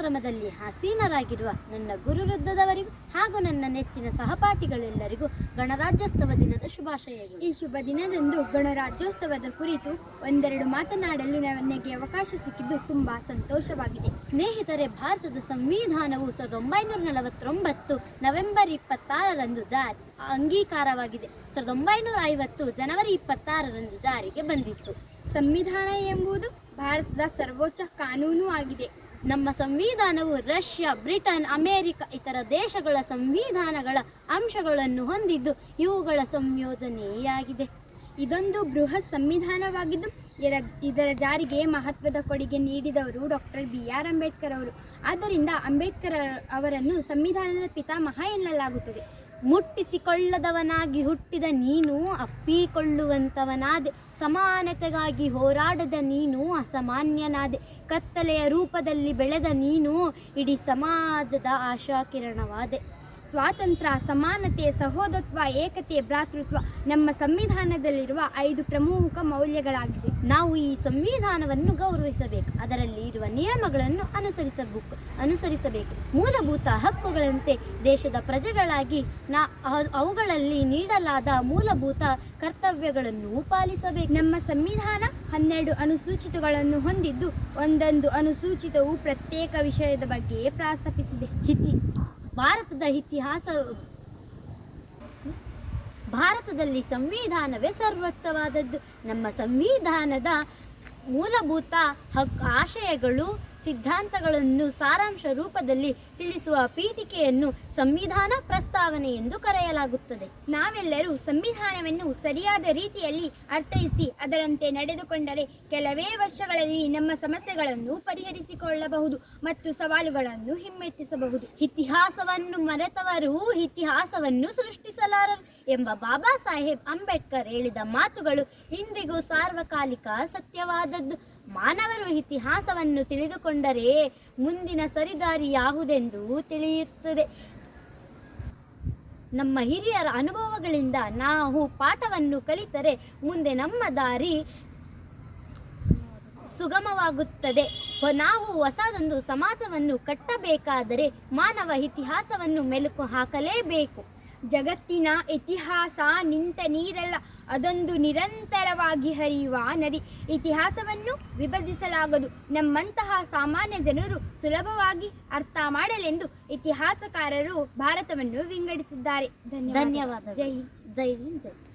ಕ್ರಮದಲ್ಲಿ ಆಸೀನರಾಗಿರುವ ನನ್ನ ಗುರು ವೃಂದದವರಿಗೂ ಹಾಗೂ ನನ್ನ ನೆಚ್ಚಿನ ಸಹಪಾಠಿಗಳೆಲ್ಲರಿಗೂ ಗಣರಾಜ್ಯೋತ್ಸವ ದಿನದ ಶುಭಾಶಯಗಳು. ಈ ಶುಭ ದಿನದಂದು ಗಣರಾಜ್ಯೋತ್ಸವದ ಕುರಿತು ಒಂದೆರಡು ಮಾತನಾಡಲು ನನಗೆ ಅವಕಾಶ ಸಿಕ್ಕಿದ್ದು ತುಂಬಾ ಸಂತೋಷವಾಗಿದೆ. ಸ್ನೇಹಿತರೆ, ಭಾರತದ ಸಂವಿಧಾನವು 1949 ನವೆಂಬರ್ 26ರಂದು ಅಂಗೀಕಾರವಾಗಿದೆ. 1950 ಜನವರಿ 26ರಂದು ಜಾರಿಗೆ ಬಂದಿತ್ತು. ಸಂವಿಧಾನ ಎಂಬುದು ಭಾರತದ ಸರ್ವೋಚ್ಚ ಕಾನೂನು ಆಗಿದೆ. ನಮ್ಮ ಸಂವಿಧಾನವು ರಷ್ಯಾ, ಬ್ರಿಟನ್, ಅಮೆರಿಕ ಇತರ ದೇಶಗಳ ಸಂವಿಧಾನಗಳ ಅಂಶಗಳನ್ನು ಹೊಂದಿದ್ದು ಇವುಗಳ ಸಂಯೋಜನೆಯಾಗಿದೆ. ಇದೊಂದು ಬೃಹತ್ ಸಂವಿಧಾನವಾಗಿದ್ದು ಇದರ ಜಾರಿಗೆ ಮಹತ್ವದ ಕೊಡುಗೆ ನೀಡಿದವರು ಡಾಕ್ಟರ್ BR ಅಂಬೇಡ್ಕರ್ ಅವರು. ಆದ್ದರಿಂದ ಅಂಬೇಡ್ಕರ್ ಅವರನ್ನು ಸಂವಿಧಾನದ ಪಿತಾಮಹ ಎನ್ನಲಾಗುತ್ತದೆ. ಮುಟ್ಟಿಸಿಕೊಳ್ಳದವನಾಗಿ ಹುಟ್ಟಿದ ನೀನು ಅಪ್ಪಿಕೊಳ್ಳುವಂತವನಾದೆ, ಸಮಾನತೆಗಾಗಿ ಹೋರಾಡದ ನೀನು ಅಸಾಮಾನ್ಯನಾದೆ, ಕತ್ತಲೆಯ ರೂಪದಲ್ಲಿ ಬೆಳೆದ ನೀನು ಇಡೀ ಸಮಾಜದ ಆಶಾಕಿರಣವಾದೆ. ಸ್ವಾತಂತ್ರ್ಯ, ಸಮಾನತೆ, ಸಹೋದರತ್ವ, ಏಕತೆ, ಭ್ರಾತೃತ್ವ ನಮ್ಮ ಸಂವಿಧಾನದಲ್ಲಿರುವ 5 ಪ್ರಮುಖ ಮೌಲ್ಯಗಳಾಗಿವೆ. ನಾವು ಈ ಸಂವಿಧಾನವನ್ನು ಗೌರವಿಸಬೇಕು, ಅದರಲ್ಲಿ ಇರುವ ನಿಯಮಗಳನ್ನು ಅನುಸರಿಸಬೇಕು. ಮೂಲಭೂತ ಹಕ್ಕುಗಳಂತೆ ದೇಶದ ಪ್ರಜೆಗಳಾಗಿ ಅವುಗಳಲ್ಲಿ ನೀಡಲಾದ ಮೂಲಭೂತ ಕರ್ತವ್ಯಗಳನ್ನು ಪಾಲಿಸಬೇಕು. ನಮ್ಮ ಸಂವಿಧಾನ 12 ಅನುಸೂಚಿತಗಳನ್ನು ಹೊಂದಿದ್ದು ಒಂದೊಂದು ಅನುಸೂಚಿತವು ಪ್ರತ್ಯೇಕ ವಿಷಯದ ಬಗ್ಗೆ ಪ್ರಸ್ತಾಪಿಸಿದೆ. ಭಾರತದಲ್ಲಿ ಸಂವಿಧಾನವೇ ಸರ್ವೋಚ್ಚವಾದದ್ದು. ನಮ್ಮ ಸಂವಿಧಾನದ ಮೂಲಭೂತ ಆಶಯಗಳು, ಸಿದ್ಧಾಂತಗಳನ್ನು ಸಾರಾಂಶ ರೂಪದಲ್ಲಿ ತಿಳಿಸುವ ಪೀಠಿಕೆಯನ್ನು ಸಂವಿಧಾನ ಪ್ರಸ್ತಾವನೆ ಎಂದು ಕರೆಯಲಾಗುತ್ತದೆ. ನಾವೆಲ್ಲರೂ ಸಂವಿಧಾನವನ್ನು ಸರಿಯಾದ ರೀತಿಯಲ್ಲಿ ಅರ್ಥೈಸಿ ಅದರಂತೆ ನಡೆದುಕೊಂಡರೆ ಕೆಲವೇ ವರ್ಷಗಳಲ್ಲಿ ನಮ್ಮ ಸಮಸ್ಯೆಗಳನ್ನು ಪರಿಹರಿಸಿಕೊಳ್ಳಬಹುದು ಮತ್ತು ಸವಾಲುಗಳನ್ನು ಹಿಮ್ಮೆಟ್ಟಿಸಬಹುದು. ಇತಿಹಾಸವನ್ನು ಮರೆತವರು ಇತಿಹಾಸವನ್ನು ಸೃಷ್ಟಿಸಲಾರರು ಎಂಬ ಬಾಬಾ ಸಾಹೇಬ್ ಅಂಬೇಡ್ಕರ್ ಹೇಳಿದ ಮಾತುಗಳು ಇಂದಿಗೂ ಸಾರ್ವಕಾಲಿಕ ಸತ್ಯವಾದದ್ದು. ಮಾನವರು ಇತಿಹಾಸವನ್ನು ತಿಳಿದುಕೊಂಡರೆ ಮುಂದಿನ ಸರಿದಾರಿ ಯಾವುದೆಂದು ತಿಳಿಯುತ್ತದೆ. ನಮ್ಮ ಹಿರಿಯರ ಅನುಭವಗಳಿಂದ ನಾವು ಪಾಠವನ್ನು ಕಲಿತರೆ ಮುಂದೆ ನಮ್ಮ ದಾರಿ ಸುಗಮವಾಗುತ್ತದೆ. ನಾವು ಹೊಸದೊಂದು ಸಮಾಜವನ್ನು ಕಟ್ಟಬೇಕಾದರೆ ಮಾನವ ಇತಿಹಾಸವನ್ನು ಮೆಲುಕು ಹಾಕಲೇಬೇಕು. ಜಗತ್ತಿನ ಇತಿಹಾಸ ನಿಂತ ನೀರಲ್ಲ, ಅದೊಂದು ನಿರಂತರವಾಗಿ ಹರಿಯುವ ನದಿ. ಇತಿಹಾಸವನ್ನು ವಿಭಜಿಸಲಾಗದು. ನಮ್ಮಂತಹ ಸಾಮಾನ್ಯ ಜನರು ಸುಲಭವಾಗಿ ಅರ್ಥ ಮಾಡಲೆಂದು ಇತಿಹಾಸಕಾರರು ಭಾರತವನ್ನು ವಿಂಗಡಿಸಿದ್ದಾರೆ. ಧನ್ಯವಾದ. ಜೈ ಹಿಂದ್.